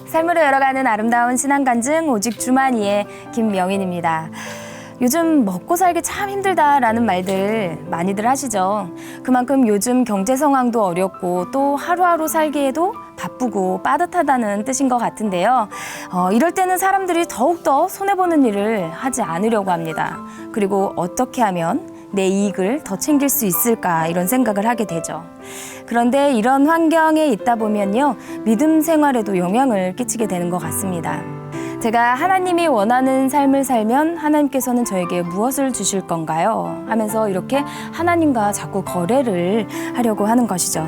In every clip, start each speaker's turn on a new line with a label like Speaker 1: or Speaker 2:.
Speaker 1: 삶으로 열어가는 아름다운 신앙간증 오직 주만이의 김명인입니다. 요즘 먹고 살기 참 힘들다라는 말들 많이들 하시죠. 그만큼 요즘 경제 상황도 어렵고 또 하루하루 살기에도 바쁘고 빠듯하다는 뜻인 것 같은데요. 이럴 때는 사람들이 더욱더 손해보는 일을 하지 않으려고 합니다. 그리고 어떻게 하면 내 이익을 더 챙길 수 있을까 이런 생각을 하게 되죠. 그런데 이런 환경에 있다 보면요, 믿음 생활에도 영향을 끼치게 되는 것 같습니다. 제가 하나님이 원하는 삶을 살면 하나님께서는 저에게 무엇을 주실 건가요? 하면서 이렇게 하나님과 자꾸 거래를 하려고 하는 것이죠.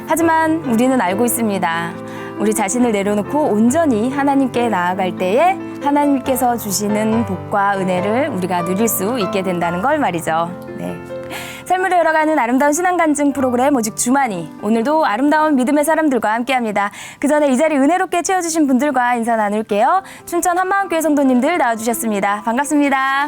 Speaker 1: 하지만 우리는 알고 있습니다. 우리 자신을 내려놓고 온전히 하나님께 나아갈 때에 하나님께서 주시는 복과 은혜를 우리가 누릴 수 있게 된다는 걸 말이죠. 네. 삶으로 열어가는 아름다운 신앙간증 프로그램 오직 주만이, 오늘도 아름다운 믿음의 사람들과 함께합니다. 그 전에 이 자리 은혜롭게 채워주신 분들과 인사 나눌게요. 춘천 한마음교회 성도님들 나와주셨습니다. 반갑습니다.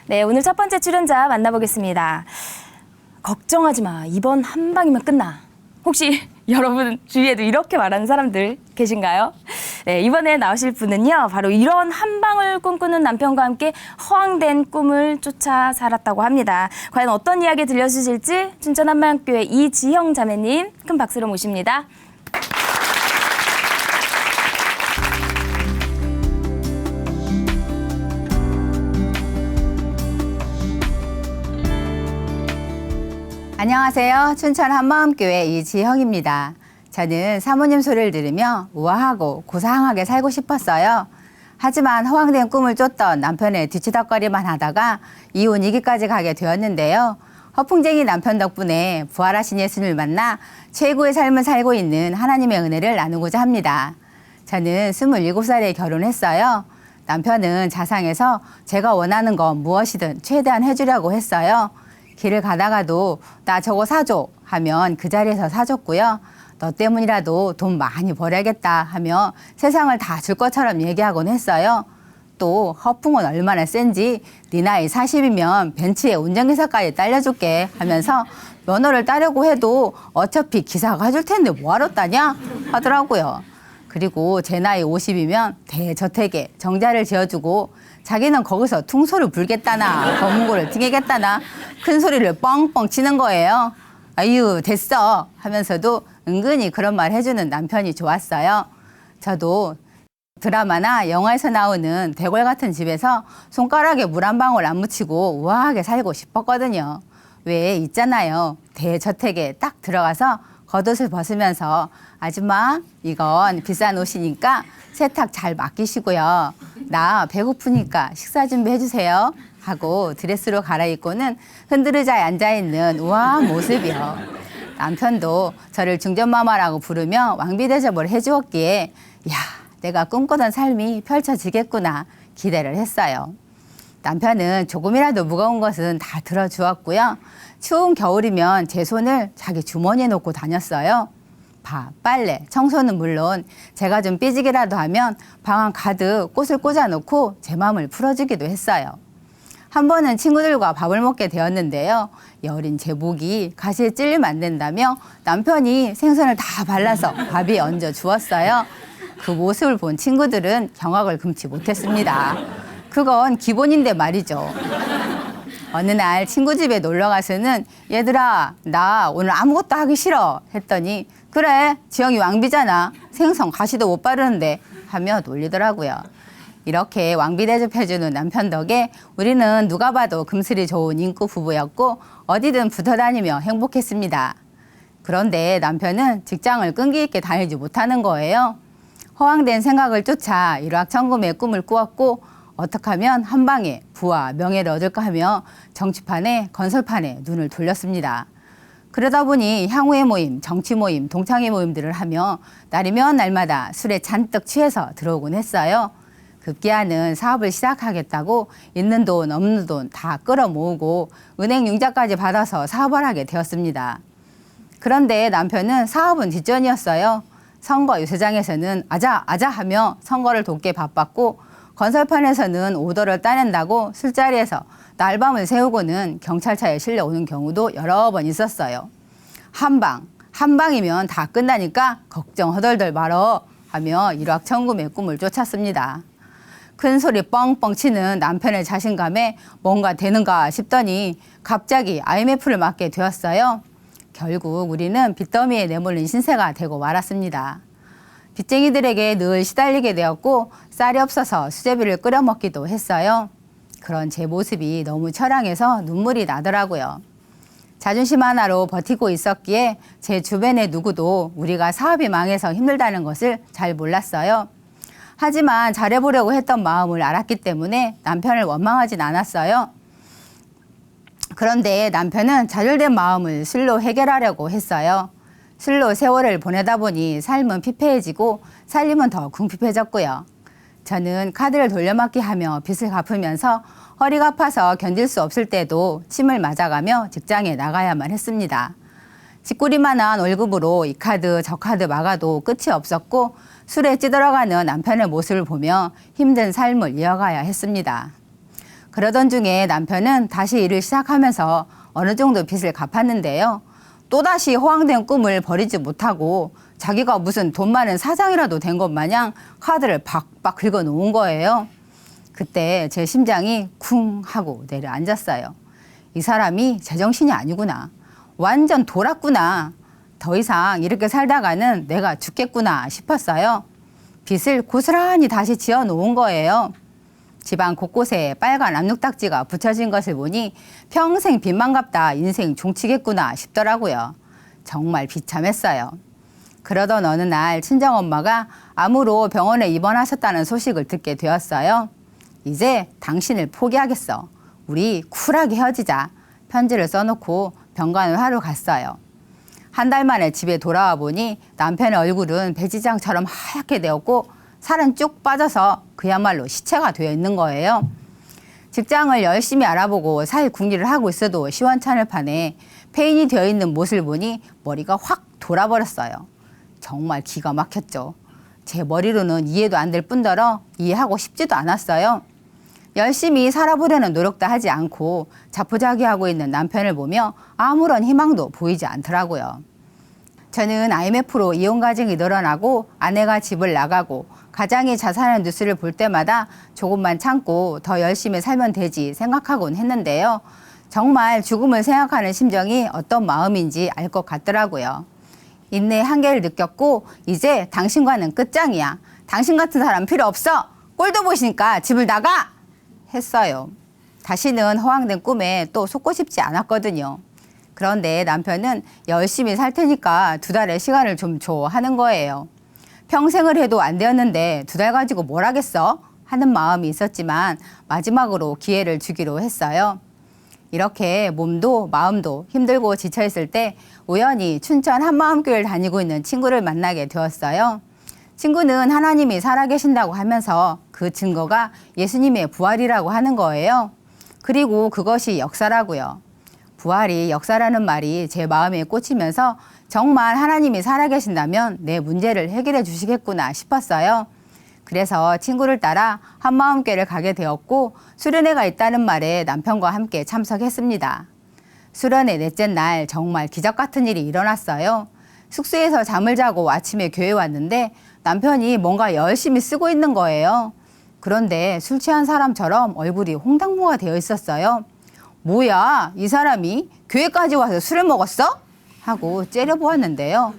Speaker 1: 네, 오늘 첫 번째 출연자 만나보겠습니다. 걱정하지 마. 이번 한 방이면 끝나. 혹시 여러분 주위에도 이렇게 말하는 사람들 계신가요? 네, 이번에 나오실 분은요, 바로 이런 한 방을 꿈꾸는 남편과 함께 허황된 꿈을 쫓아 살았다고 합니다. 과연 어떤 이야기 들려주실지 춘천 한마음교회 이지형 자매님 큰 박수로 모십니다.
Speaker 2: 안녕하세요. 춘천 한마음교회 이지형입니다. 저는 사모님 소리를 들으며 우아하고 고상하게 살고 싶었어요. 하지만 허황된 꿈을 쫓던 남편의 뒤치다꺼리만 하다가 이혼 위기까지 가게 되었는데요. 허풍쟁이 남편 덕분에 부활하신 예수님을 만나 최고의 삶을 살고 있는 하나님의 은혜를 나누고자 합니다. 저는 27살에 결혼했어요. 남편은 자상해서 제가 원하는 건 무엇이든 최대한 해주려고 했어요. 길을 가다가도 나 저거 사줘 하면 그 자리에서 사줬고요. 너 때문이라도 돈 많이 벌어야겠다 하며 세상을 다 줄 것처럼 얘기하곤 했어요. 또 허풍은 얼마나 센지 네 나이 40이면 벤츠에 운전기사까지 딸려줄게 하면서 면허를 따려고 해도 어차피 기사가 해줄 텐데 뭐하러 따냐 하더라고요. 그리고 제 나이 50이면 대저택에 정자를 지어주고 자기는 거기서 퉁소를 불겠다나 검은고를 튕기겠다나 큰 소리를 뻥뻥 치는 거예요. 아유 됐어 하면서도 은근히 그런 말 해주는 남편이 좋았어요. 저도 드라마나 영화에서 나오는 대궐 같은 집에서 손가락에 물 한 방울 안 묻히고 우아하게 살고 싶었거든요. 왜 있잖아요. 대저택에 딱 들어가서 겉옷을 벗으면서 아줌마 이건 비싼 옷이니까 세탁 잘 맡기시고요. 나 배고프니까 식사 준비해 주세요. 하고 드레스로 갈아입고는 흔들의자에 앉아있는 우아한 모습이요. 남편도 저를 중전마마라고 부르며 왕비 대접을 해주었기에 야 내가 꿈꾸던 삶이 펼쳐지겠구나 기대를 했어요. 남편은 조금이라도 무거운 것은 다 들어주었고요. 추운 겨울이면 제 손을 자기 주머니에 놓고 다녔어요. 밥, 빨래, 청소는 물론 제가 좀 삐지기라도 하면 방 안 가득 꽃을 꽂아놓고 제 마음을 풀어주기도 했어요. 한 번은 친구들과 밥을 먹게 되었는데요. 여린 제 목이 가시에 찔리면 안 된다며 남편이 생선을 다 발라서 밥 위에 얹어 주었어요. 그 모습을 본 친구들은 경악을 금치 못했습니다. 그건 기본인데 말이죠. 어느 날 친구 집에 놀러 가서는 얘들아 나 오늘 아무것도 하기 싫어 했더니 그래 지영이 왕비잖아 생선 가시도 못 바르는데 하며 놀리더라고요. 이렇게 왕비 대접해주는 남편 덕에 우리는 누가 봐도 금슬이 좋은 인구 부부였고 어디든 붙어 다니며 행복했습니다. 그런데 남편은 직장을 끈기 있게 다니지 못하는 거예요. 허황된 생각을 쫓아 일확천금의 꿈을 꾸었고 어떻게 하면 한 방에 부와 명예를 얻을까 하며 정치판에 건설판에 눈을 돌렸습니다. 그러다 보니 향후의 모임, 정치 모임, 동창회 모임들을 하며 날이면 날마다 술에 잔뜩 취해서 들어오곤 했어요. 급기야는 사업을 시작하겠다고 있는 돈 없는 돈 다 끌어모으고 은행 융자까지 받아서 사업을 하게 되었습니다. 그런데 남편은 사업은 뒷전이었어요. 선거 유세장에서는 아자 아자 하며 선거를 돕게 바빴고 건설판에서는 오더를 따낸다고 술자리에서 날밤을 새우고는 경찰차에 실려오는 경우도 여러 번 있었어요. 한 방이면 다 끝나니까 걱정 허덜덜 말어 하며 일확천금의 꿈을 쫓았습니다. 큰 소리 뻥뻥 치는 남편의 자신감에 뭔가 되는가 싶더니 갑자기 IMF를 맞게 되었어요. 결국 우리는 빚더미에 내몰린 신세가 되고 말았습니다. 빚쟁이들에게 늘 시달리게 되었고 쌀이 없어서 수제비를 끓여 먹기도 했어요. 그런 제 모습이 너무 처량해서 눈물이 나더라고요. 자존심 하나로 버티고 있었기에 제 주변의 누구도 우리가 사업이 망해서 힘들다는 것을 잘 몰랐어요. 하지만 잘해보려고 했던 마음을 알았기 때문에 남편을 원망하진 않았어요. 그런데 남편은 좌절된 마음을 술로 해결하려고 했어요. 술로 세월을 보내다 보니 삶은 피폐해지고 살림은 더 궁핍해졌고요. 저는 카드를 돌려막기 하며 빚을 갚으면서 허리가 아파서 견딜 수 없을 때도 침을 맞아가며 직장에 나가야만 했습니다. 쥐꼬리만한 월급으로 이 카드 저 카드 막아도 끝이 없었고 술에 찌들어가는 남편의 모습을 보며 힘든 삶을 이어가야 했습니다. 그러던 중에 남편은 다시 일을 시작하면서 어느 정도 빚을 갚았는데요. 또다시 허황된 꿈을 버리지 못하고 자기가 무슨 돈 많은 사장이라도 된 것 마냥 카드를 박박 긁어놓은 거예요. 그때 제 심장이 쿵 하고 내려앉았어요. 이 사람이 제정신이 아니구나. 완전 돌았구나. 더 이상 이렇게 살다가는 내가 죽겠구나 싶었어요. 빚을 고스란히 다시 지어놓은 거예요. 집안 곳곳에 빨간 압록딱지가 붙여진 것을 보니 평생 빚만 갚다 인생 종치겠구나 싶더라고요. 정말 비참했어요. 그러던 어느 날 친정엄마가 암으로 병원에 입원하셨다는 소식을 듣게 되었어요. 이제 당신을 포기하겠어. 우리 쿨하게 헤어지자. 편지를 써놓고 병간을 하러 갔어요. 한 달 만에 집에 돌아와 보니 남편의 얼굴은 배지장처럼 하얗게 되었고 살은 쭉 빠져서 그야말로 시체가 되어 있는 거예요. 직장을 열심히 알아보고 살 궁리를 하고 있어도 시원찮을 판에 폐인이 되어 있는 모습을 보니 머리가 확 돌아버렸어요. 정말 기가 막혔죠. 제 머리로는 이해도 안 될 뿐더러 이해하고 싶지도 않았어요. 열심히 살아보려는 노력도 하지 않고 자포자기하고 있는 남편을 보며 아무런 희망도 보이지 않더라고요. 저는 IMF로 이혼 가정이 늘어나고 아내가 집을 나가고 가장이 자살하는 뉴스를 볼 때마다 조금만 참고 더 열심히 살면 되지 생각하곤 했는데요. 정말 죽음을 생각하는 심정이 어떤 마음인지 알 것 같더라고요. 인내의 한계를 느꼈고 이제 당신과는 끝장이야. 당신 같은 사람 필요 없어. 꼴도 보시니까 집을 나가! 했어요. 다시는 허황된 꿈에 또 속고 싶지 않았거든요. 그런데 남편은 열심히 살 테니까 2달의 시간을 좀 줘 하는 거예요. 평생을 해도 안 되었는데 2달 가지고 뭘 하겠어? 하는 마음이 있었지만 마지막으로 기회를 주기로 했어요. 이렇게 몸도 마음도 힘들고 지쳐있을 때 우연히 춘천 한마음교회를 다니고 있는 친구를 만나게 되었어요. 친구는 하나님이 살아계신다고 하면서 그 증거가 예수님의 부활이라고 하는 거예요. 그리고 그것이 역사라고요. 부활이 역사라는 말이 제 마음에 꽂히면서 정말 하나님이 살아계신다면 내 문제를 해결해 주시겠구나 싶었어요. 그래서 친구를 따라 한마음교회를 가게 되었고 수련회가 있다는 말에 남편과 함께 참석했습니다. 수련회 넷째 날 정말 기적 같은 일이 일어났어요. 숙소에서 잠을 자고 아침에 교회 왔는데 남편이 뭔가 열심히 쓰고 있는 거예요. 그런데 술 취한 사람처럼 얼굴이 홍당무가 되어 있었어요. 뭐야, 이 사람이 교회까지 와서 술을 먹었어? 하고 째려보았는데요.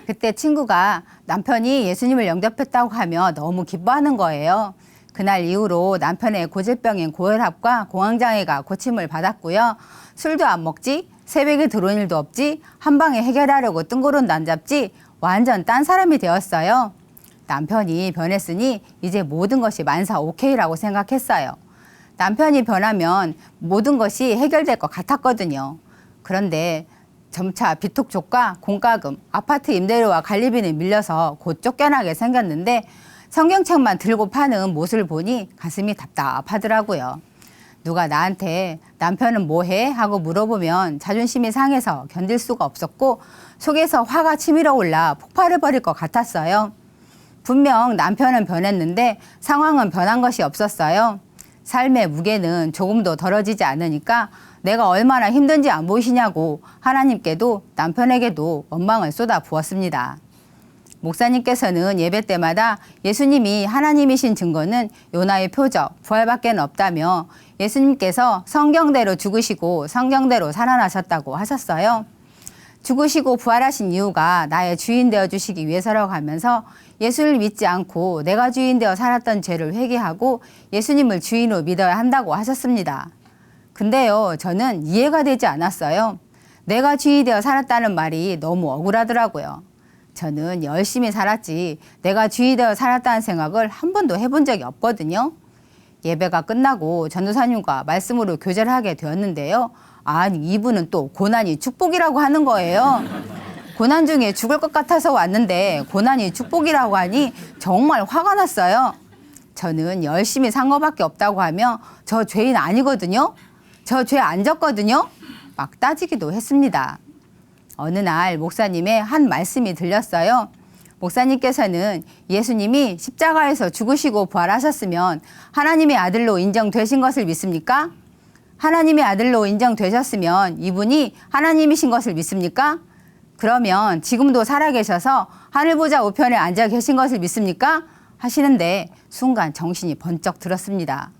Speaker 2: 그때 친구가 남편이 예수님을 영접했다고 하며 너무 기뻐하는 거예요. 그날 이후로 남편의 고질병인 고혈압과 공황장애가 고침을 받았고요. 술도 안 먹지, 새벽에 들어온 일도 없지, 한 방에 해결하려고 뜬구름도 안 잡지, 완전 딴 사람이 되었어요. 남편이 변했으니 이제 모든 것이 만사 오케이라고 생각했어요. 남편이 변하면 모든 것이 해결될 것 같았거든요. 그런데 점차 비톡족과 공과금, 아파트 임대료와 관리비는 밀려서 곧 쫓겨나게 생겼는데 성경책만 들고 파는 모습을 보니 가슴이 답답하더라고요. 누가 나한테 남편은 뭐해? 하고 물어보면 자존심이 상해서 견딜 수가 없었고 속에서 화가 치밀어 올라 폭발해 버릴 것 같았어요. 분명 남편은 변했는데 상황은 변한 것이 없었어요. 삶의 무게는 조금도 덜어지지 않으니까 내가 얼마나 힘든지 안 보이시냐고 하나님께도 남편에게도 원망을 쏟아 부었습니다. 목사님께서는 예배 때마다 예수님이 하나님이신 증거는 요나의 표적, 부활밖에 없다며 예수님께서 성경대로 죽으시고 성경대로 살아나셨다고 하셨어요. 죽으시고 부활하신 이유가 나의 주인 되어주시기 위해서라고 하면서 예수를 믿지 않고 내가 주인 되어 살았던 죄를 회개하고 예수님을 주인으로 믿어야 한다고 하셨습니다. 근데요, 저는 이해가 되지 않았어요. 내가 주인이 되어 살았다는 말이 너무 억울하더라고요. 저는 열심히 살았지 내가 주인이 되어 살았다는 생각을 한 번도 해본 적이 없거든요. 예배가 끝나고 전도사님과 말씀으로 교제를 하게 되었는데요. 아니, 이분은 또 고난이 축복이라고 하는 거예요. 고난 중에 죽을 것 같아서 왔는데 고난이 축복이라고 하니 정말 화가 났어요. 저는 열심히 산 거밖에 없다고 하며 저 죄인 아니거든요. 저 죄 안 졌거든요. 막 따지기도 했습니다. 어느 날 목사님의 한 말씀이 들렸어요. 목사님께서는 예수님이 십자가에서 죽으시고 부활하셨으면 하나님의 아들로 인정되신 것을 믿습니까? 하나님의 아들로 인정되셨으면 이분이 하나님이신 것을 믿습니까? 그러면 지금도 살아계셔서 하늘보좌 우편에 앉아 계신 것을 믿습니까? 하시는데 순간 정신이 번쩍 들었습니다.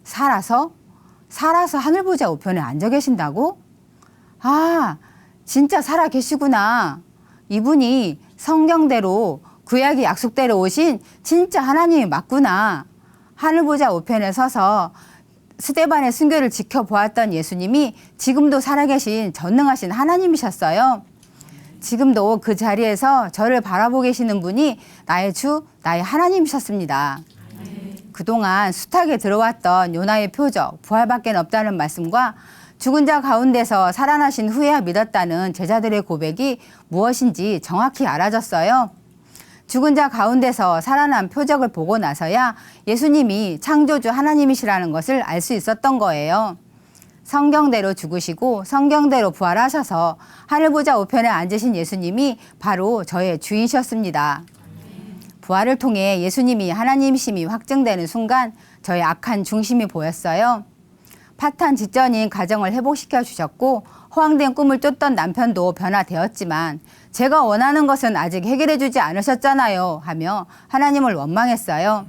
Speaker 2: 살아서 하늘보좌 우편에 앉아 계신다고? 아, 진짜 살아 계시구나. 이분이 성경대로 구약의 약속대로 오신 진짜 하나님이 맞구나. 하늘보좌 우편에 서서 스데반의 순교를 지켜보았던 예수님이 지금도 살아계신 전능하신 하나님이셨어요. 지금도 그 자리에서 저를 바라보고 계시는 분이 나의 주, 나의 하나님이셨습니다. 그동안 숱하게 들어왔던 요나의 표적, 부활밖에 없다는 말씀과 죽은 자 가운데서 살아나신 후에야 믿었다는 제자들의 고백이 무엇인지 정확히 알아졌어요. 죽은 자 가운데서 살아난 표적을 보고 나서야 예수님이 창조주 하나님이시라는 것을 알 수 있었던 거예요. 성경대로 죽으시고 성경대로 부활하셔서 하늘보좌 우편에 앉으신 예수님이 바로 저의 주이셨습니다. 부활을 통해 예수님이 하나님이심이 확증되는 순간 저의 악한 중심이 보였어요. 파탄 직전인 가정을 회복시켜 주셨고 허황된 꿈을 쫓던 남편도 변화되었지만 제가 원하는 것은 아직 해결해 주지 않으셨잖아요 하며 하나님을 원망했어요.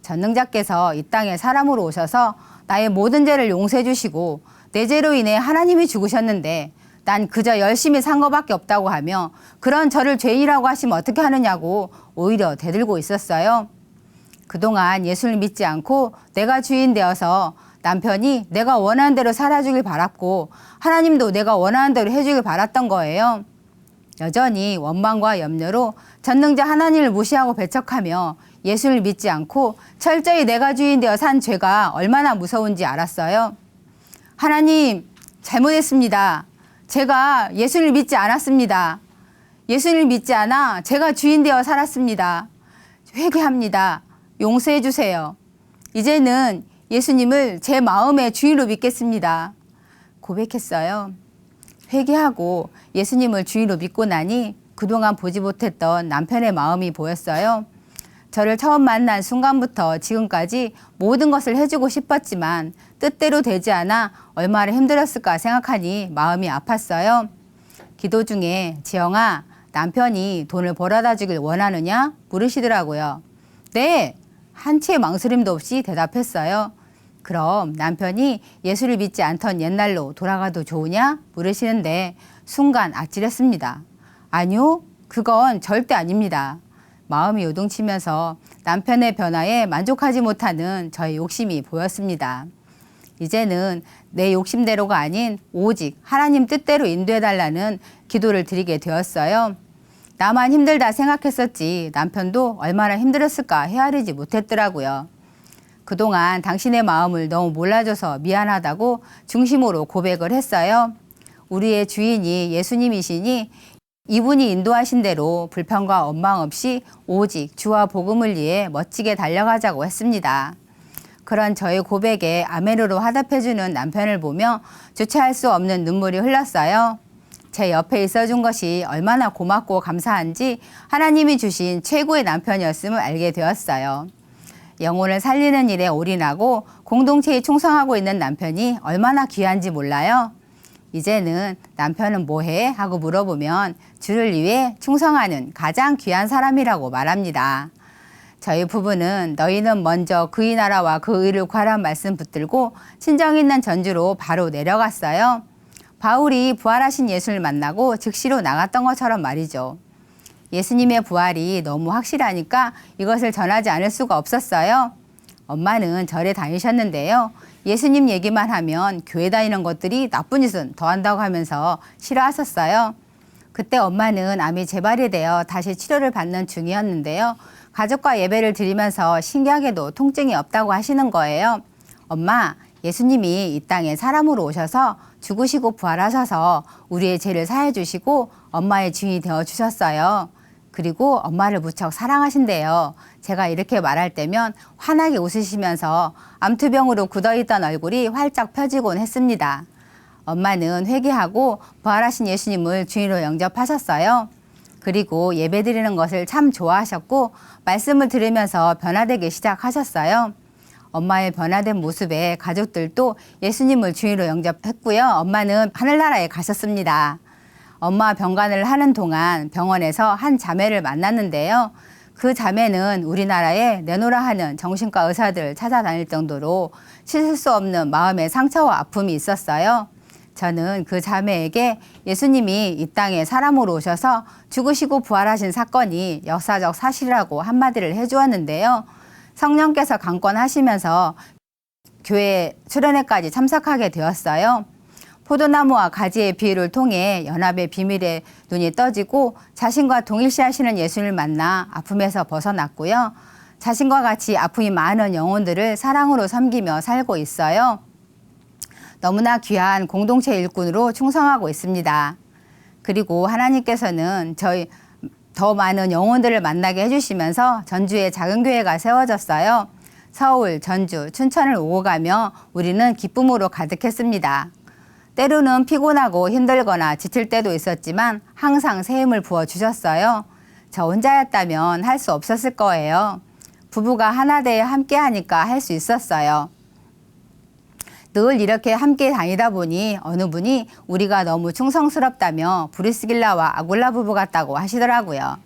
Speaker 2: 전능자께서 이 땅에 사람으로 오셔서 나의 모든 죄를 용서해 주시고 내 죄로 인해 하나님이 죽으셨는데 난 그저 열심히 산 것밖에 없다고 하며 그런 저를 죄인이라고 하시면 어떻게 하느냐고 오히려 대들고 있었어요. 그동안 예수를 믿지 않고 내가 주인 되어서 남편이 내가 원하는 대로 살아주길 바랐고 하나님도 내가 원하는 대로 해주길 바랐던 거예요. 여전히 원망과 염려로 전능자 하나님을 무시하고 배척하며 예수를 믿지 않고 철저히 내가 주인 되어 산 죄가 얼마나 무서운지 알았어요. 하나님, 잘못했습니다. 제가 예수를 믿지 않았습니다. 예수를 믿지 않아 제가 주인 되어 살았습니다. 회개합니다. 용서해 주세요. 이제는 예수님을 제 마음의 주인으로 믿겠습니다. 고백했어요. 회개하고 예수님을 주인으로 믿고 나니 그동안 보지 못했던 남편의 마음이 보였어요. 저를 처음 만난 순간부터 지금까지 모든 것을 해주고 싶었지만 뜻대로 되지 않아 얼마나 힘들었을까 생각하니 마음이 아팠어요. 기도 중에 지영아, 남편이 돈을 벌어다 주길 원하느냐? 물으시더라고요. 네, 한치의 망설임도 없이 대답했어요. 그럼 남편이 예수를 믿지 않던 옛날로 돌아가도 좋으냐? 물으시는데 순간 아찔했습니다. 아니요, 그건 절대 아닙니다. 마음이 요동치면서 남편의 변화에 만족하지 못하는 저의 욕심이 보였습니다. 이제는 내 욕심대로가 아닌 오직 하나님 뜻대로 인도해달라는 기도를 드리게 되었어요. 나만 힘들다 생각했었지 남편도 얼마나 힘들었을까 헤아리지 못했더라고요. 그동안 당신의 마음을 너무 몰라줘서 미안하다고 중심으로 고백을 했어요. 우리의 주인이 예수님이시니 이분이 인도하신 대로 불평과 원망 없이 오직 주와 복음을 위해 멋지게 달려가자고 했습니다. 그런 저의 고백에 아멘으로 화답해주는 남편을 보며 주체할 수 없는 눈물이 흘렀어요. 제 옆에 있어준 것이 얼마나 고맙고 감사한지 하나님이 주신 최고의 남편이었음을 알게 되었어요. 영혼을 살리는 일에 올인하고 공동체에 충성하고 있는 남편이 얼마나 귀한지 몰라요? 이제는 남편은 뭐해? 하고 물어보면 주를 위해 충성하는 가장 귀한 사람이라고 말합니다. 저희 부부는 너희는 먼저 그의 나라와 그 의를 구하란 말씀 붙들고 친정 있는 전주로 바로 내려갔어요. 바울이 부활하신 예수를 만나고 즉시로 나갔던 것처럼 말이죠. 예수님의 부활이 너무 확실하니까 이것을 전하지 않을 수가 없었어요. 엄마는 절에 다니셨는데요. 예수님 얘기만 하면 교회 다니는 것들이 나쁜 짓은 더한다고 하면서 싫어하셨어요. 그때 엄마는 암이 재발이 되어 다시 치료를 받는 중이었는데요. 가족과 예배를 드리면서 신기하게도 통증이 없다고 하시는 거예요. 엄마, 예수님이 이 땅에 사람으로 오셔서 죽으시고 부활하셔서 우리의 죄를 사해 주시고 엄마의 주인이 되어 주셨어요. 그리고 엄마를 무척 사랑하신대요. 제가 이렇게 말할 때면 환하게 웃으시면서 암투병으로 굳어있던 얼굴이 활짝 펴지곤 했습니다. 엄마는 회개하고 부활하신 예수님을 주인으로 영접하셨어요. 그리고 예배드리는 것을 참 좋아하셨고 말씀을 들으면서 변화되기 시작하셨어요. 엄마의 변화된 모습에 가족들도 예수님을 주인으로 영접했고요. 엄마는 하늘나라에 가셨습니다. 엄마 병간을 하는 동안 병원에서 한 자매를 만났는데요. 그 자매는 우리나라에 내노라 하는 정신과 의사들 찾아다닐 정도로 씻을 수 없는 마음의 상처와 아픔이 있었어요. 저는 그 자매에게 예수님이 이 땅에 사람으로 오셔서 죽으시고 부활하신 사건이 역사적 사실이라고 한마디를 해주었는데요. 성령께서 강권하시면서 교회 수련회까지 참석하게 되었어요. 포도나무와 가지의 비유를 통해 연합의 비밀에 눈이 떠지고 자신과 동일시하시는 예수를 만나 아픔에서 벗어났고요. 자신과 같이 아픔이 많은 영혼들을 사랑으로 섬기며 살고 있어요. 너무나 귀한 공동체 일꾼으로 충성하고 있습니다. 그리고 하나님께서는 저희 더 많은 영혼들을 만나게 해주시면서 전주에 작은 교회가 세워졌어요. 서울, 전주, 춘천을 오고 가며 우리는 기쁨으로 가득했습니다. 때로는 피곤하고 힘들거나 지칠 때도 있었지만 항상 새 힘을 부어주셨어요. 저 혼자였다면 할 수 없었을 거예요. 부부가 하나 되어 함께 하니까 할 수 있었어요. 늘 이렇게 함께 다니다 보니 어느 분이 우리가 너무 충성스럽다며 브리스길라와 아굴라 부부 같다고 하시더라고요.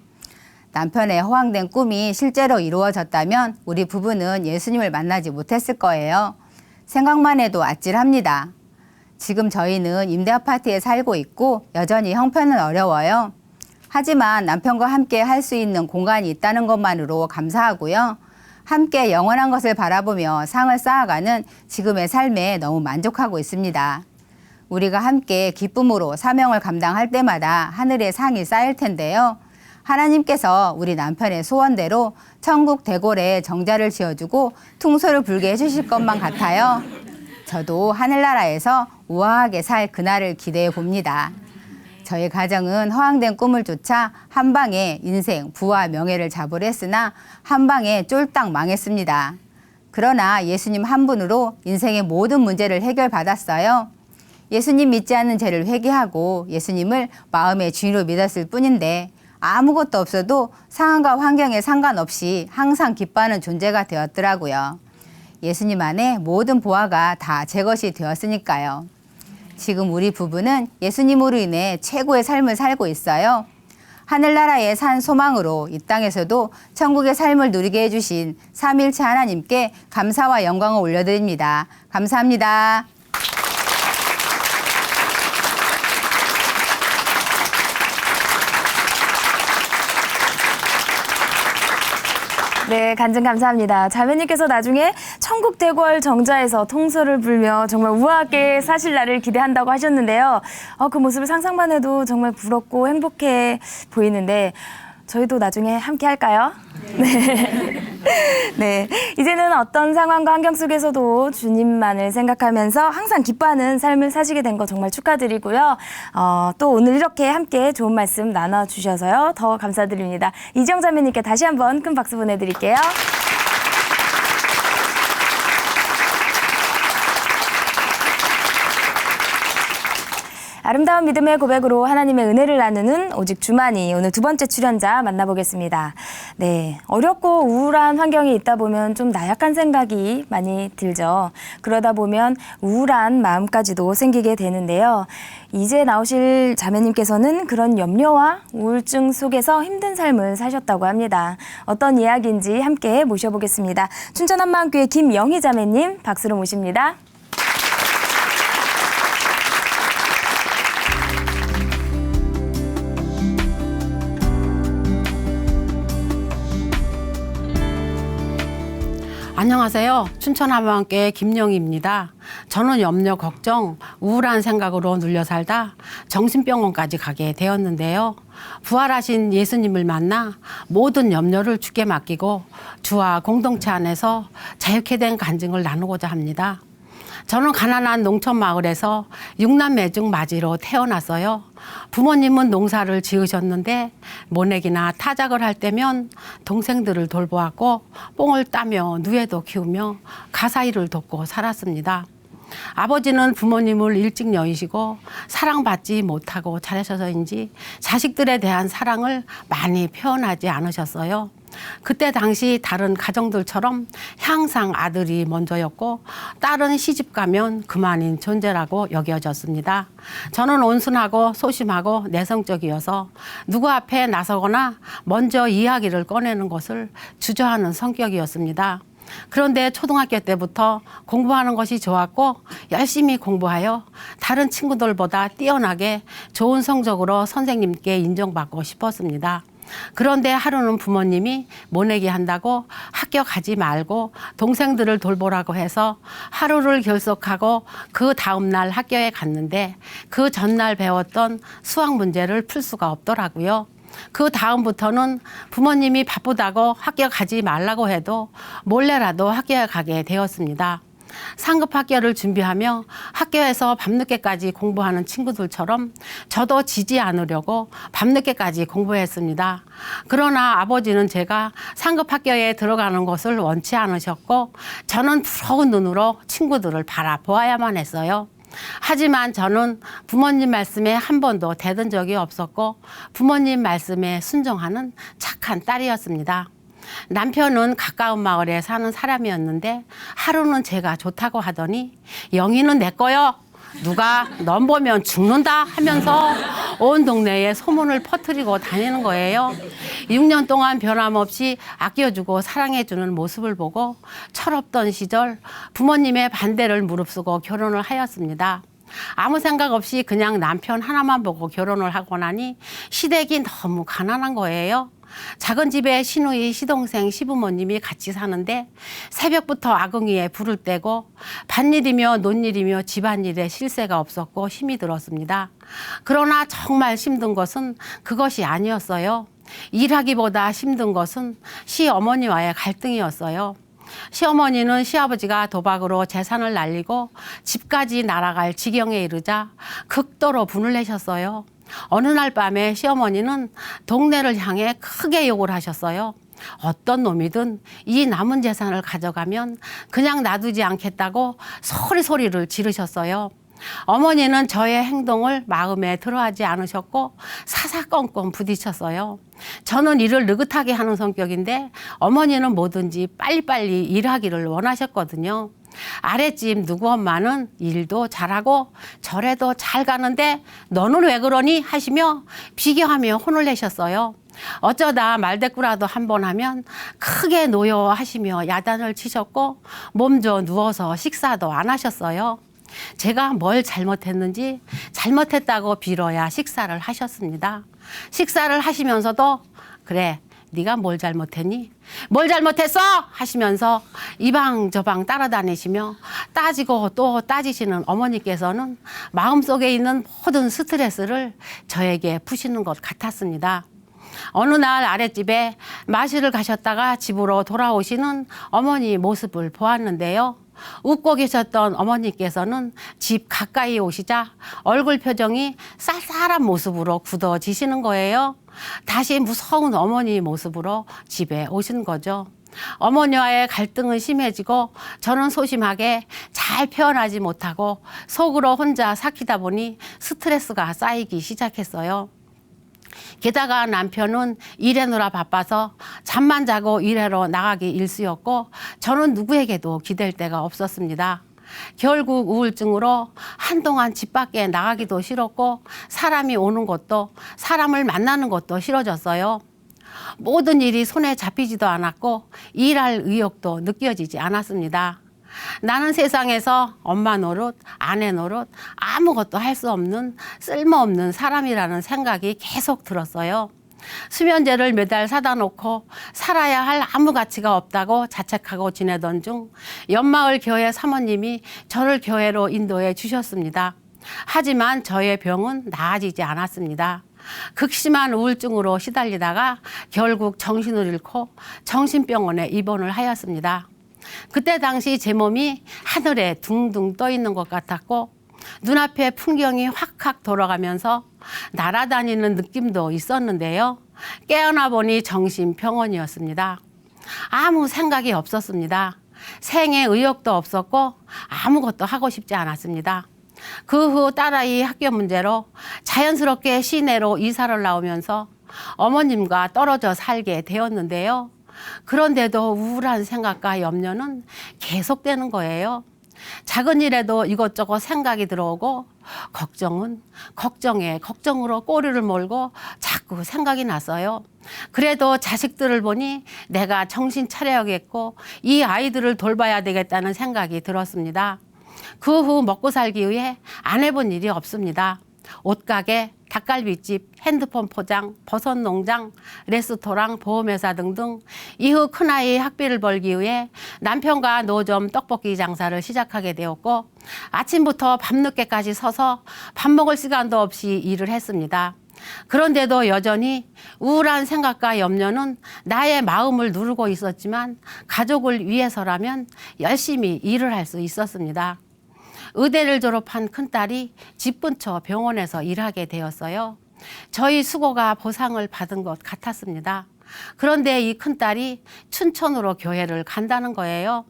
Speaker 2: 남편의 허황된 꿈이 실제로 이루어졌다면 우리 부부는 예수님을 만나지 못했을 거예요. 생각만 해도 아찔합니다. 지금 저희는 임대 아파트에 살고 있고 여전히 형편은 어려워요. 하지만 남편과 함께 할 수 있는 공간이 있다는 것만으로 감사하고요. 함께 영원한 것을 바라보며 상을 쌓아가는 지금의 삶에 너무 만족하고 있습니다. 우리가 함께 기쁨으로 사명을 감당할 때마다 하늘의 상이 쌓일 텐데요. 하나님께서 우리 남편의 소원대로 천국 대궐에 정자를 지어주고 퉁소를 불게 해주실 것만 같아요. 저도 하늘나라에서 우아하게 살 그날을 기대해 봅니다. 저희 가정은 허황된 꿈을 쫓아 한 방에 인생, 부와 명예를 잡으려 했으나 한 방에 쫄딱 망했습니다. 그러나 예수님 한 분으로 인생의 모든 문제를 해결받았어요. 예수님 믿지 않는 죄를 회개하고 예수님을 마음의 주인으로 믿었을 뿐인데 아무것도 없어도 상황과 환경에 상관없이 항상 기뻐하는 존재가 되었더라고요. 예수님 안에 모든 보화가 다 제 것이 되었으니까요. 지금 우리 부부는 예수님으로 인해 최고의 삶을 살고 있어요. 하늘나라에 산 소망으로 이 땅에서도 천국의 삶을 누리게 해주신 삼위일체 하나님께 감사와 영광을 올려드립니다. 감사합니다.
Speaker 1: 네, 간증 감사합니다. 자매님께서 나중에 천국 대궐 정자에서 통소를 불며 정말 우아하게 사실 날을 기대한다고 하셨는데요. 그 모습을 상상만 해도 정말 부럽고 행복해 보이는데 저희도 나중에 함께 할까요? 네. 네. 이제는 어떤 상황과 환경 속에서도 주님만을 생각하면서 항상 기뻐하는 삶을 사시게 된 거 정말 축하드리고요. 또 오늘 이렇게 함께 좋은 말씀 나눠주셔서요. 더 감사드립니다. 이지영 자매님께 다시 한번 큰 박수 보내드릴게요. 아름다운 믿음의 고백으로 하나님의 은혜를 나누는 오직 주만이 오늘 두 번째 출연자 만나보겠습니다. 네, 어렵고 우울한 환경이 있다 보면 좀 나약한 생각이 많이 들죠. 그러다 보면 우울한 마음까지도 생기게 되는데요. 이제 나오실 자매님께서는 그런 염려와 우울증 속에서 힘든 삶을 사셨다고 합니다. 어떤 이야기인지 함께 모셔보겠습니다. 춘천한마음교회 김영희 자매님 박수로 모십니다.
Speaker 3: 안녕하세요. 춘천한마음교회 김영희입니다. 저는 염려, 걱정, 우울한 생각으로 눌려 살다 정신병원까지 가게 되었는데요. 부활하신 예수님을 만나 모든 염려를 주께 맡기고 주와 공동체 안에서 자유케 된 간증을 나누고자 합니다. 저는 가난한 농촌 마을에서 6남매 중 맞이로 태어났어요. 부모님은 농사를 지으셨는데 모내기나 타작을 할 때면 동생들을 돌보았고 뽕을 따며 누에도 키우며 가사일을 돕고 살았습니다. 아버지는 부모님을 일찍 여의시고 사랑받지 못하고 자라셔서인지 자식들에 대한 사랑을 많이 표현하지 않으셨어요. 그때 당시 다른 가정들처럼 항상 아들이 먼저였고 딸은 시집 가면 그만인 존재라고 여겨졌습니다. 저는 온순하고 소심하고 내성적이어서 누구 앞에 나서거나 먼저 이야기를 꺼내는 것을 주저하는 성격이었습니다. 그런데 초등학교 때부터 공부하는 것이 좋았고 열심히 공부하여 다른 친구들보다 뛰어나게 좋은 성적으로 선생님께 인정받고 싶었습니다. 그런데 하루는 부모님이 모내기 한다고 학교 가지 말고 동생들을 돌보라고 해서 하루를 결석하고 그 다음날 학교에 갔는데 그 전날 배웠던 수학 문제를 풀 수가 없더라고요. 그 다음부터는 부모님이 바쁘다고 학교 가지 말라고 해도 몰래라도 학교에 가게 되었습니다. 상급 학교를 준비하며 학교에서 밤늦게까지 공부하는 친구들처럼 저도 지지 않으려고 밤늦게까지 공부했습니다. 그러나 아버지는 제가 상급 학교에 들어가는 것을 원치 않으셨고 저는 부러운 눈으로 친구들을 바라보아야만 했어요. 하지만 저는 부모님 말씀에 한 번도 대든 적이 없었고 부모님 말씀에 순종하는 착한 딸이었습니다. 남편은 가까운 마을에 사는 사람이었는데 하루는 제가 좋다고 하더니 영희는 내 거요. 누가 넌 보면 죽는다 하면서 온 동네에 소문을 퍼뜨리고 다니는 거예요. 6년 동안 변함없이 아껴주고 사랑해주는 모습을 보고 철없던 시절 부모님의 반대를 무릅쓰고 결혼을 하였습니다. 아무 생각 없이 그냥 남편 하나만 보고 결혼을 하고 나니 시댁이 너무 가난한 거예요. 작은 집에 시누이, 시동생, 시부모님이 같이 사는데 새벽부터 아궁이에 불을 떼고 밭일이며 논일이며 집안일에 쉴 새가 없었고 힘이 들었습니다. 그러나 정말 힘든 것은 그것이 아니었어요. 일하기보다 힘든 것은 시어머니와의 갈등이었어요. 시어머니는 시아버지가 도박으로 재산을 날리고 집까지 날아갈 지경에 이르자 극도로 분을 내셨어요. 어느 날 밤에 시어머니는 동네를 향해 크게 욕을 하셨어요. 어떤 놈이든 이 남은 재산을 가져가면 그냥 놔두지 않겠다고 소리를 지르셨어요. 어머니는 저의 행동을 마음에 들어하지 않으셨고 사사건건 부딪혔어요. 저는 일을 느긋하게 하는 성격인데 어머니는 뭐든지 빨리빨리 일하기를 원하셨거든요. 아랫집 누구 엄마는 일도 잘하고 절에도 잘 가는데 너는 왜 그러니 하시며 비교하며 혼을 내셨어요. 어쩌다 말대꾸라도 한 번 하면 크게 노여하시며 야단을 치셨고 몸져 누워서 식사도 안 하셨어요. 제가 뭘 잘못했는지 잘못했다고 빌어야 식사를 하셨습니다. 식사를 하시면서도 그래 네가 뭘 잘못했니? 뭘 잘못했어? 하시면서 이방저방 따라다니시며 따지고 또 따지시는 어머니께서는 마음속에 있는 모든 스트레스를 저에게 푸시는 것 같았습니다. 어느 날 아랫집에 마실을 가셨다가 집으로 돌아오시는 어머니 모습을 보았는데요. 웃고 계셨던 어머니께서는 집 가까이 오시자 얼굴 표정이 쌀쌀한 모습으로 굳어지시는 거예요. 다시 무서운 어머니 모습으로 집에 오신 거죠. 어머니와의 갈등은 심해지고 저는 소심하게 잘 표현하지 못하고 속으로 혼자 삭히다 보니 스트레스가 쌓이기 시작했어요. 게다가 남편은 일하느라 바빠서 잠만 자고 일하러 나가기 일쑤였고 저는 누구에게도 기댈 데가 없었습니다. 결국 우울증으로 한동안 집 밖에 나가기도 싫었고 사람이 오는 것도 사람을 만나는 것도 싫어졌어요. 모든 일이 손에 잡히지도 않았고 일할 의욕도 느껴지지 않았습니다. 나는 세상에서 엄마 노릇, 아내 노릇 아무것도 할 수 없는 쓸모없는 사람이라는 생각이 계속 들었어요. 수면제를 매달 사다 놓고 살아야 할 아무 가치가 없다고 자책하고 지내던 중 연마을 교회 사모님이 저를 교회로 인도해 주셨습니다. 하지만 저의 병은 나아지지 않았습니다. 극심한 우울증으로 시달리다가 결국 정신을 잃고 정신병원에 입원을 하였습니다. 그때 당시 제 몸이 하늘에 둥둥 떠 있는 것 같았고 눈앞에 풍경이 확확 돌아가면서 날아다니는 느낌도 있었는데요. 깨어나 보니 정신병원이었습니다. 아무 생각이 없었습니다. 생애 의욕도 없었고 아무것도 하고 싶지 않았습니다. 그 후 딸아이 학교 문제로 자연스럽게 시내로 이사를 나오면서 어머님과 떨어져 살게 되었는데요. 그런데도 우울한 생각과 염려는 계속되는 거예요. 작은 일에도 이것저것 생각이 들어오고 걱정은 걱정에 걱정으로 꼬리를 몰고 자꾸 생각이 났어요. 그래도 자식들을 보니 내가 정신 차려야겠고 이 아이들을 돌봐야 되겠다는 생각이 들었습니다. 그 후 먹고 살기 위해 안 해본 일이 없습니다. 옷가게, 닭갈비집, 핸드폰 포장, 버섯 농장, 레스토랑, 보험회사 등등. 이후 큰아이 학비를 벌기 위해 남편과 노점 떡볶이 장사를 시작하게 되었고 아침부터 밤늦게까지 서서 밥 먹을 시간도 없이 일을 했습니다. 그런데도 여전히 우울한 생각과 염려는 나의 마음을 누르고 있었지만 가족을 위해서라면 열심히 일을 할 수 있었습니다. 의대를 졸업한 큰딸이 집 근처 병원에서 일하게 되었어요. 저희 수고가 보상을 받은 것 같았습니다. 그런데 이 큰딸이 춘천으로 교회를 간다는 거예요.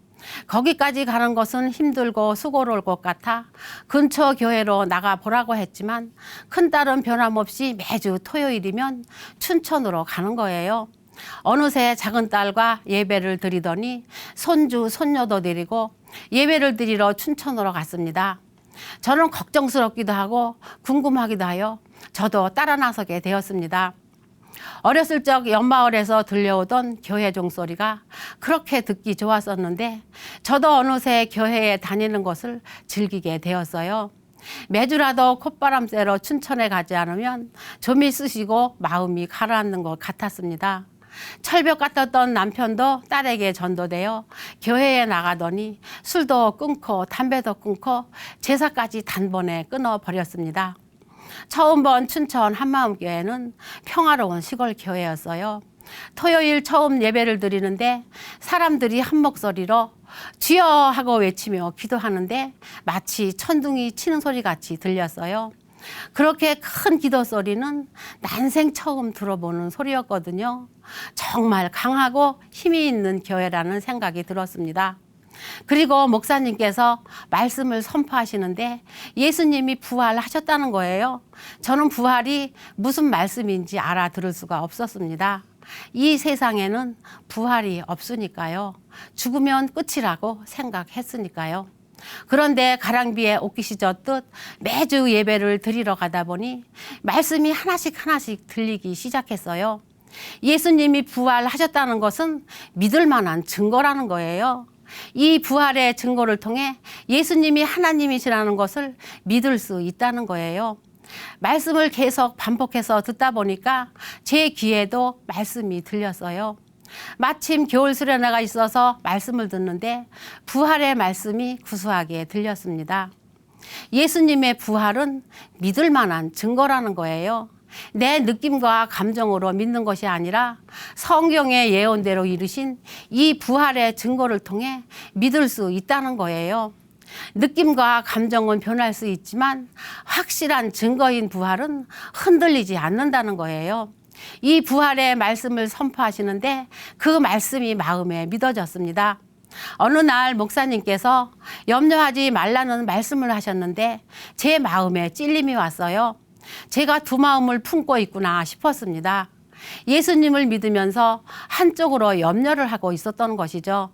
Speaker 3: 거기까지 가는 것은 힘들고 수고로울 것 같아 근처 교회로 나가보라고 했지만 큰딸은 변함없이 매주 토요일이면 춘천으로 가는 거예요. 어느새 작은 딸과 예배를 드리더니 손주, 손녀도 데리고 예배를 드리러 춘천으로 갔습니다. 저는 걱정스럽기도 하고 궁금하기도 하여 저도 따라 나서게 되었습니다. 어렸을 적 연마을에서 들려오던 교회 종소리가 그렇게 듣기 좋았었는데 저도 어느새 교회에 다니는 것을 즐기게 되었어요. 매주라도 콧바람 쐬러 춘천에 가지 않으면 좀이 쓰시고 마음이 가라앉는 것 같았습니다. 철벽 같았던 남편도 딸에게 전도되어 교회에 나가더니 술도 끊고 담배도 끊고 제사까지 단번에 끊어버렸습니다. 처음 본 춘천 한마음교회는 평화로운 시골 교회였어요. 토요일 처음 예배를 드리는데 사람들이 한 목소리로 주여 하고 외치며 기도하는데 마치 천둥이 치는 소리 같이 들렸어요. 그렇게 큰 기도 소리는 난생 처음 들어보는 소리였거든요. 정말 강하고 힘이 있는 교회라는 생각이 들었습니다. 그리고 목사님께서 말씀을 선포하시는데 예수님이 부활하셨다는 거예요. 저는 부활이 무슨 말씀인지 알아들을 수가 없었습니다. 이 세상에는 부활이 없으니까요. 죽으면 끝이라고 생각했으니까요. 그런데 가랑비에 옷깃이 젖듯 매주 예배를 드리러 가다 보니 말씀이 하나씩 들리기 시작했어요. 예수님이 부활하셨다는 것은 믿을 만한 증거라는 거예요. 이 부활의 증거를 통해 예수님이 하나님이시라는 것을 믿을 수 있다는 거예요. 말씀을 계속 반복해서 듣다 보니까 제 귀에도 말씀이 들렸어요. 마침 겨울 수련회가 있어서 말씀을 듣는데 부활의 말씀이 구수하게 들렸습니다. 예수님의 부활은 믿을 만한 증거라는 거예요. 내 느낌과 감정으로 믿는 것이 아니라 성경의 예언대로 이루신 이 부활의 증거를 통해 믿을 수 있다는 거예요. 느낌과 감정은 변할 수 있지만 확실한 증거인 부활은 흔들리지 않는다는 거예요. 이 부활의 말씀을 선포하시는데 그 말씀이 마음에 믿어졌습니다. 어느 날 목사님께서 염려하지 말라는 말씀을 하셨는데 제 마음에 찔림이 왔어요. 제가 두 마음을 품고 있구나 싶었습니다. 예수님을 믿으면서 한쪽으로 염려를 하고 있었던 것이죠.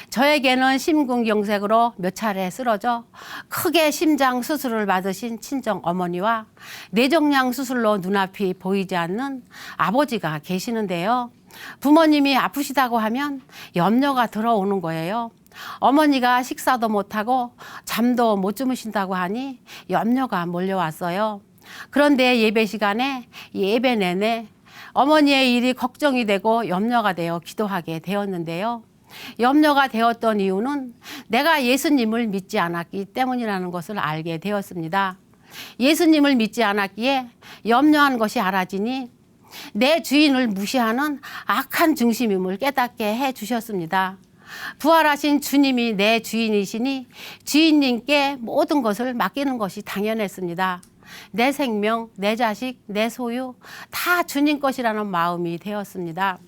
Speaker 3: 저에게는 심근경색으로 몇 차례 쓰러져 크게 심장 수술을 받으신 친정 어머니와 뇌종양 수술로 눈앞이 보이지 않는 아버지가 계시는데요. 부모님이 아프시다고 하면 염려가 들어오는 거예요. 어머니가 식사도 못하고 잠도 못 주무신다고 하니 염려가 몰려왔어요. 그런데 예배 시간에 예배 내내 어머니의 일이 걱정이 되고 염려가 되어 기도하게 되었는데요. 염려가 되었던 이유는 내가 예수님을 믿지 않았기 때문이라는 것을 알게 되었습니다. 예수님을 믿지 않았기에 염려한 것이 알아지니 내 주인을 무시하는 악한 중심임을 깨닫게 해주셨습니다. 부활하신 주님이 내 주인이시니 주인님께 모든 것을 맡기는 것이 당연했습니다. 내 생명, 내 자식, 내 소유 다 주님 것이라는 마음이 되었습니다.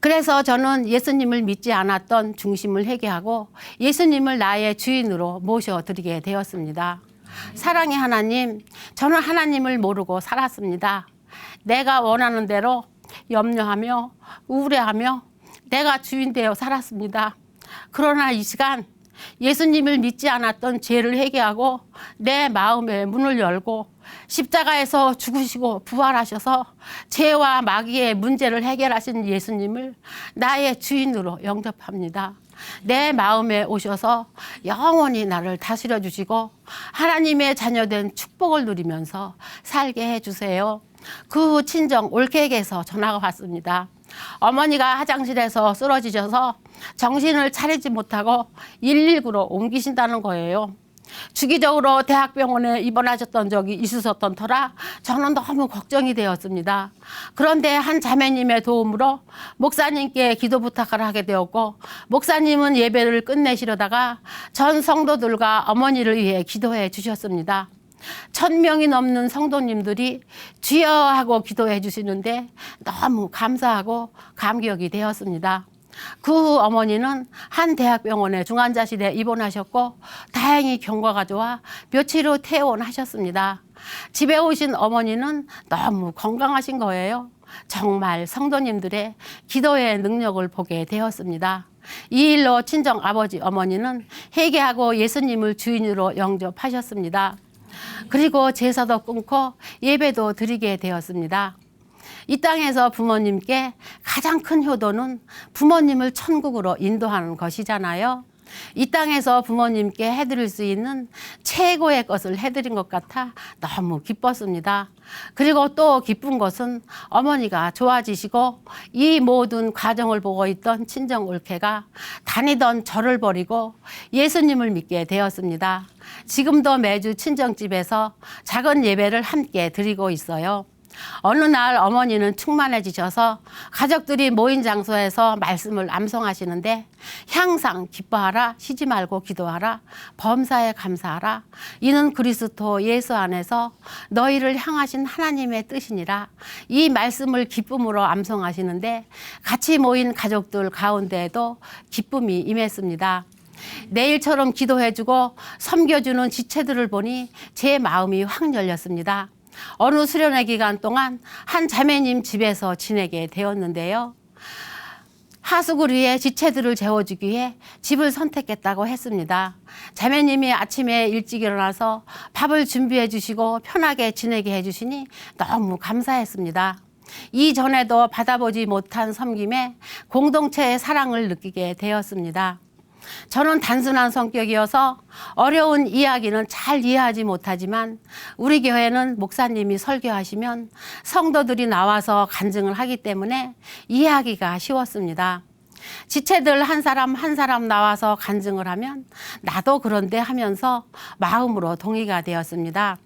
Speaker 3: 그래서 저는 예수님을 믿지 않았던 중심을 회개하고 예수님을 나의 주인으로 모셔드리게 되었습니다. 사랑의 하나님, 저는 하나님을 모르고 살았습니다. 내가 원하는 대로 염려하며 우울해하며 내가 주인 되어 살았습니다. 그러나 이 시간 예수님을 믿지 않았던 죄를 회개하고 내 마음의 문을 열고 십자가에서 죽으시고 부활하셔서 죄와 마귀의 문제를 해결하신 예수님을 나의 주인으로 영접합니다. 내 마음에 오셔서 영원히 나를 다스려 주시고 하나님의 자녀된 축복을 누리면서 살게 해주세요. 그 후 친정 올케에게서 전화가 왔습니다. 어머니가 화장실에서 쓰러지셔서 정신을 차리지 못하고 119로 옮기신다는 거예요. 주기적으로 대학병원에 입원하셨던 적이 있으셨던 터라 저는 너무 걱정이 되었습니다. 그런데 한 자매님의 도움으로 목사님께 기도 부탁을 하게 되었고 목사님은 예배를 끝내시려다가 전 성도들과 어머니를 위해 기도해 주셨습니다. 1000명이 넘는 성도님들이 주여 하고 기도해 주시는데 너무 감사하고 감격이 되었습니다. 그 후 어머니는 한 대학병원의 중환자실에 입원하셨고 다행히 경과가 좋아 며칠 후 퇴원하셨습니다. 집에 오신 어머니는 너무 건강하신 거예요. 정말 성도님들의 기도의 능력을 보게 되었습니다. 이 일로 친정 아버지 어머니는 회개하고 예수님을 주인으로 영접하셨습니다. 그리고 제사도 끊고 예배도 드리게 되었습니다. 이 땅에서 부모님께 가장 큰 효도는 부모님을 천국으로 인도하는 것이잖아요. 이 땅에서 부모님께 해드릴 수 있는 최고의 것을 해드린 것 같아 너무 기뻤습니다. 그리고 또 기쁜 것은 어머니가 좋아지시고 이 모든 과정을 보고 있던 친정 올케가 다니던 저를 버리고 예수님을 믿게 되었습니다. 지금도 매주 친정집에서 작은 예배를 함께 드리고 있어요. 어느 날 어머니는 충만해지셔서 가족들이 모인 장소에서 말씀을 암송하시는데 항상 기뻐하라, 쉬지 말고 기도하라, 범사에 감사하라, 이는 그리스도 예수 안에서 너희를 향하신 하나님의 뜻이니라. 이 말씀을 기쁨으로 암송하시는데 같이 모인 가족들 가운데에도 기쁨이 임했습니다. 내일처럼 기도해주고 섬겨주는 지체들을 보니 제 마음이 확 열렸습니다. 어느 수련회 기간 동안 한 자매님 집에서 지내게 되었는데요. 하숙을 위해 지체들을 재워주기 위해 집을 선택했다고 했습니다. 자매님이 아침에 일찍 일어나서 밥을 준비해 주시고 편하게 지내게 해주시니 너무 감사했습니다. 이전에도 받아보지 못한 섬김에 공동체의 사랑을 느끼게 되었습니다. 저는 단순한 성격이어서 어려운 이야기는 잘 이해하지 못하지만 우리 교회는 목사님이 설교하시면 성도들이 나와서 간증을 하기 때문에 이해하기가 쉬웠습니다. 지체들 한 사람 한 사람 나와서 간증을 하면 나도 그런데 하면서 마음으로 동의가 되었습니다.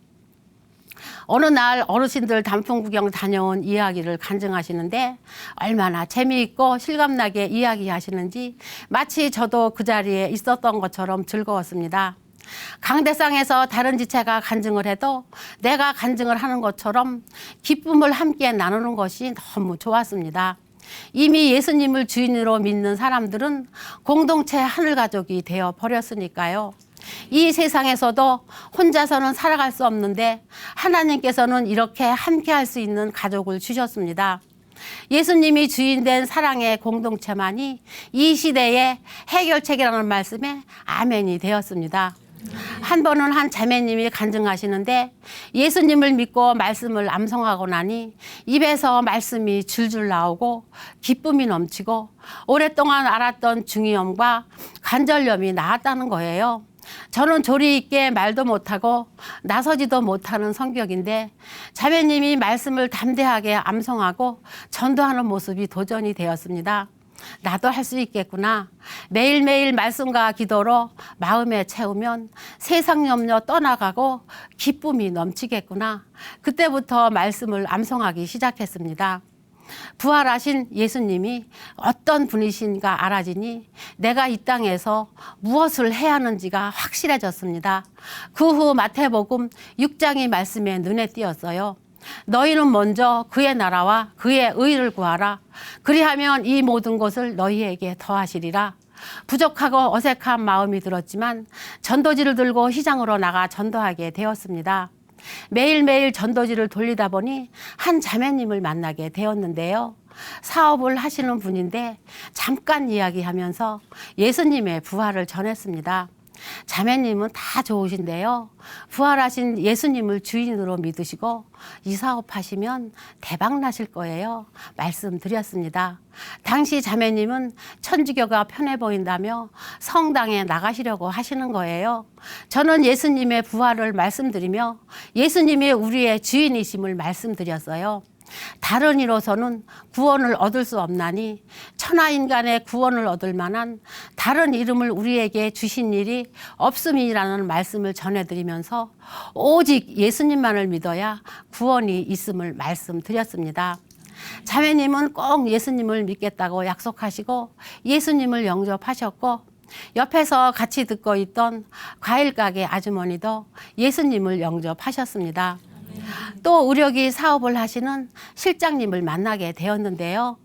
Speaker 3: 어느 날 어르신들 단풍 구경 다녀온 이야기를 간증하시는데 얼마나 재미있고 실감나게 이야기하시는지 마치 저도 그 자리에 있었던 것처럼 즐거웠습니다. 강대상에서 다른 지체가 간증을 해도 내가 간증을 하는 것처럼 기쁨을 함께 나누는 것이 너무 좋았습니다. 이미 예수님을 주인으로 믿는 사람들은 공동체 하늘가족이 되어 버렸으니까요. 이 세상에서도 혼자서는 살아갈 수 없는데 하나님께서는 이렇게 함께 할 수 있는 가족을 주셨습니다. 예수님이 주인된 사랑의 공동체만이 이 시대의 해결책이라는 말씀에 아멘이 되었습니다. 한 번은 한 자매님이 간증하시는데 예수님을 믿고 말씀을 암송하고 나니 입에서 말씀이 줄줄 나오고 기쁨이 넘치고 오랫동안 앓았던 중이염과 관절염이 나았다는 거예요. 저는 조리 있게 말도 못하고 나서지도 못하는 성격인데 자매님이 말씀을 담대하게 암송하고 전도하는 모습이 도전이 되었습니다. 나도 할 수 있겠구나. 매일매일 말씀과 기도로 마음에 채우면 세상 염려 떠나가고 기쁨이 넘치겠구나. 그때부터 말씀을 암송하기 시작했습니다. 부활하신 예수님이 어떤 분이신가 알아지니 내가 이 땅에서 무엇을 해야 하는지가 확실해졌습니다. 그 후 마태복음 6장의 말씀에 눈에 띄었어요. 너희는 먼저 그의 나라와 그의 의를 구하라. 그리하면 이 모든 것을 너희에게 더하시리라. 부족하고 어색한 마음이 들었지만 전도지를 들고 시장으로 나가 전도하게 되었습니다. 매일매일 전도지를 돌리다 보니 한 자매님을 만나게 되었는데요. 사업을 하시는 분인데 잠깐 이야기하면서 예수님의 부활을 전했습니다. 자매님은 다 좋으신데요. 부활하신 예수님을 주인으로 믿으시고 이 사업하시면 대박 나실 거예요. 말씀드렸습니다. 당시 자매님은 천주교가 편해 보인다며 성당에 나가시려고 하시는 거예요. 저는 예수님의 부활을 말씀드리며 예수님이 우리의 주인이심을 말씀드렸어요. 다른 이로서는 구원을 얻을 수 없나니 천하인간의 구원을 얻을 만한 다른 이름을 우리에게 주신 일이 없음이라는 말씀을 전해드리면서 오직 예수님만을 믿어야 구원이 있음을 말씀드렸습니다. 자매님은 꼭 예수님을 믿겠다고 약속하시고 예수님을 영접하셨고 옆에서 같이 듣고 있던 과일가게 아주머니도 예수님을 영접하셨습니다. 또 의료기 사업을 하시는 실장님을 만나게 되었는데요.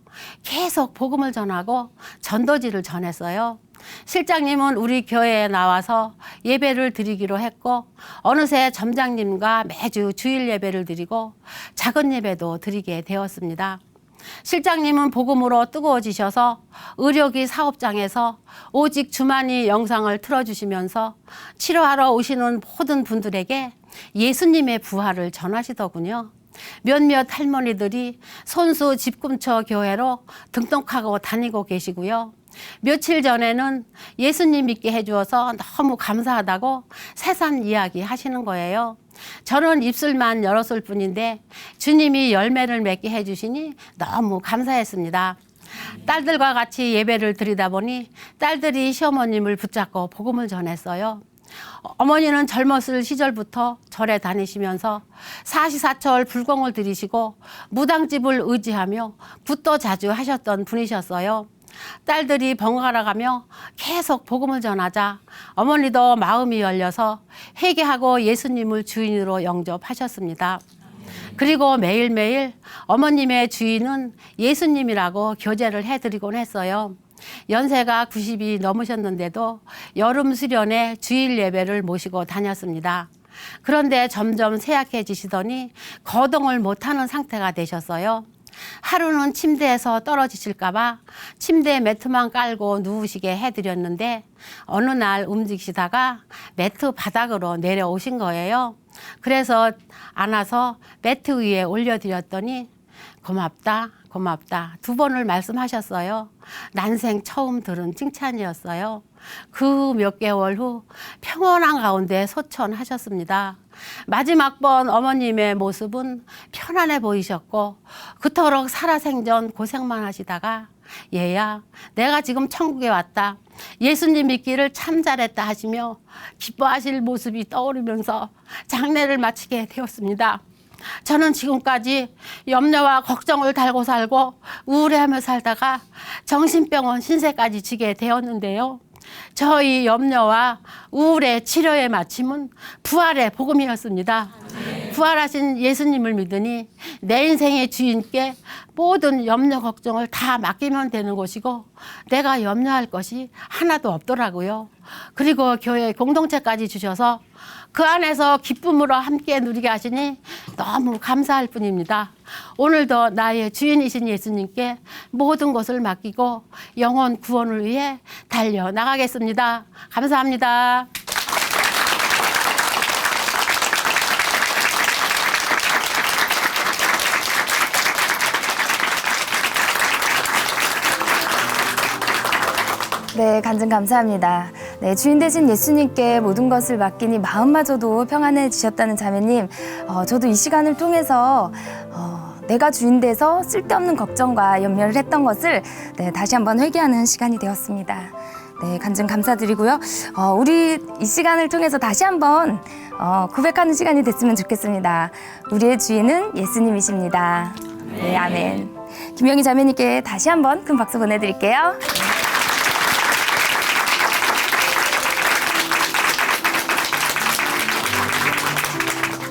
Speaker 3: 계속 복음을 전하고 전도지를 전했어요. 실장님은 우리 교회에 나와서 예배를 드리기로 했고 어느새 점장님과 매주 주일 예배를 드리고 작은 예배도 드리게 되었습니다. 실장님은 복음으로 뜨거워지셔서 의료기 사업장에서 오직 주만이 영상을 틀어주시면서 치료하러 오시는 모든 분들에게 예수님의 부활을 전하시더군요. 몇몇 할머니들이 손수 집금처 교회로 등록하고 다니고 계시고요. 며칠 전에는 예수님 믿게 해주어서 너무 감사하다고 세상 이야기 하시는 거예요. 저는 입술만 열었을 뿐인데 주님이 열매를 맺게 해주시니 너무 감사했습니다. 딸들과 같이 예배를 드리다 보니 딸들이 시어머님을 붙잡고 복음을 전했어요. 어머니는 젊었을 시절부터 절에 다니시면서 사시사철 불공을 들이시고 무당집을 의지하며 굿도 자주 하셨던 분이셨어요. 딸들이 번갈아 가며 계속 복음을 전하자 어머니도 마음이 열려서 회개하고 예수님을 주인으로 영접하셨습니다. 그리고 매일매일 어머님의 주인은 예수님이라고 교제를 해드리곤 했어요. 연세가 90이 넘으셨는데도 여름 수련회 주일 예배를 모시고 다녔습니다. 그런데 점점 쇠약해지시더니 거동을 못하는 상태가 되셨어요. 하루는 침대에서 떨어지실까 봐 침대 매트만 깔고 누우시게 해드렸는데 어느 날 움직이시다가 매트 바닥으로 내려오신 거예요. 그래서 안아서 매트 위에 올려드렸더니 고맙다 고맙다 2번을 말씀하셨어요. 난생 처음 들은 칭찬이었어요. 그 몇 개월 후 평온한 가운데 소천하셨습니다. 마지막 번 어머님의 모습은 편안해 보이셨고 그토록 살아생전 고생만 하시다가 얘야 내가 지금 천국에 왔다. 예수님 믿기를 참 잘했다 하시며 기뻐하실 모습이 떠오르면서 장례를 마치게 되었습니다. 저는 지금까지 염려와 걱정을 달고 살고 우울해하며 살다가 정신병원 신세까지 지게 되었는데요. 저희 염려와 우울의 치료의 마침은 부활의 복음이었습니다. 부활하신 예수님을 믿으니 내 인생의 주인께 모든 염려 걱정을 다 맡기면 되는 것이고 내가 염려할 것이 하나도 없더라고요. 그리고 교회 공동체까지 주셔서 그 안에서 기쁨으로 함께 누리게 하시니 너무 감사할 뿐입니다. 오늘도 나의 주인이신 예수님께 모든 것을 맡기고 영혼 구원을 위해 달려나가겠습니다. 감사합니다.
Speaker 1: 네, 간증 감사합니다. 네, 주인 되신 예수님께 모든 것을 맡기니 마음마저도 평안해지셨다는 자매님, 저도 이 시간을 통해서 내가 주인 돼서 쓸데없는 걱정과 염려를 했던 것을 다시 한번 회개하는 시간이 되었습니다. 네, 간증 감사드리고요. 우리 이 시간을 통해서 다시 한번 고백하는 시간이 됐으면 좋겠습니다. 우리의 주인은 예수님이십니다. 네, 아멘. 김영희 자매님께 다시 한번 큰 박수 보내드릴게요.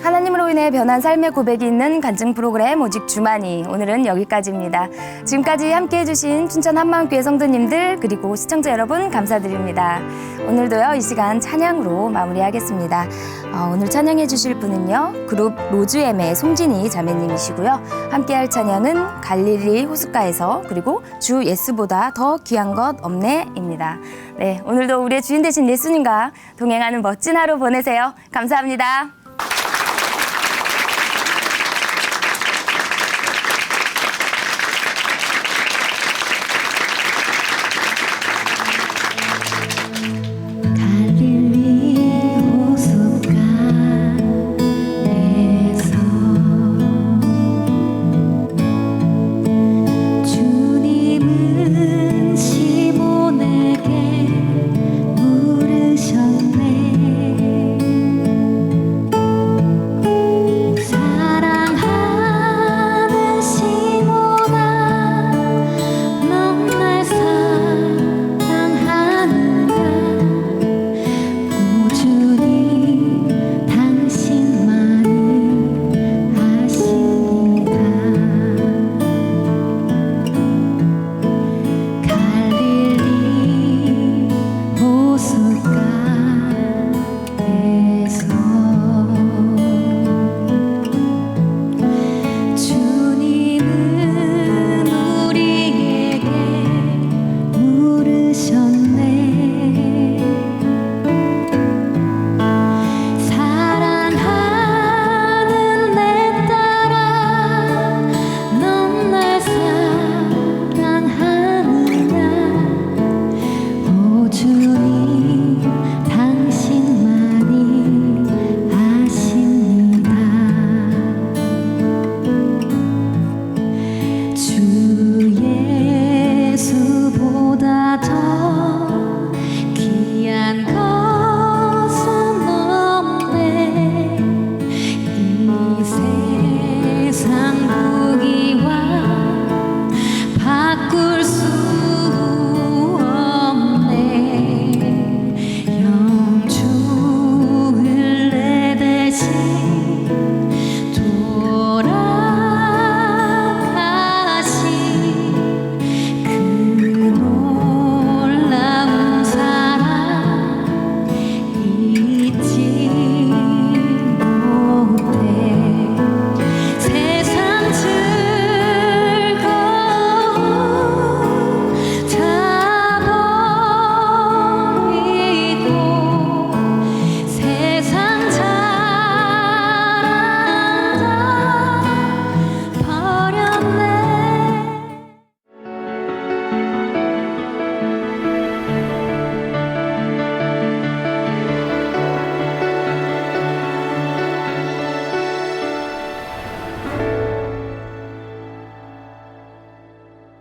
Speaker 1: 하나님으로 인해 변한 삶의 고백이 있는 간증 프로그램 오직 주만이, 오늘은 여기까지입니다. 지금까지 함께해 주신 춘천 한마음교회 성도님들 그리고 시청자 여러분 감사드립니다. 오늘도요 이 시간 찬양으로 마무리하겠습니다. 오늘 찬양해 주실 분은요 그룹 로즈엠의 송진희 자매님이시고요. 함께할 찬양은 갈릴리 호숫가에서 그리고 주 예수보다 더 귀한 것 없네입니다. 네, 오늘도 우리의 주인 되신 예수님과 동행하는 멋진 하루 보내세요. 감사합니다.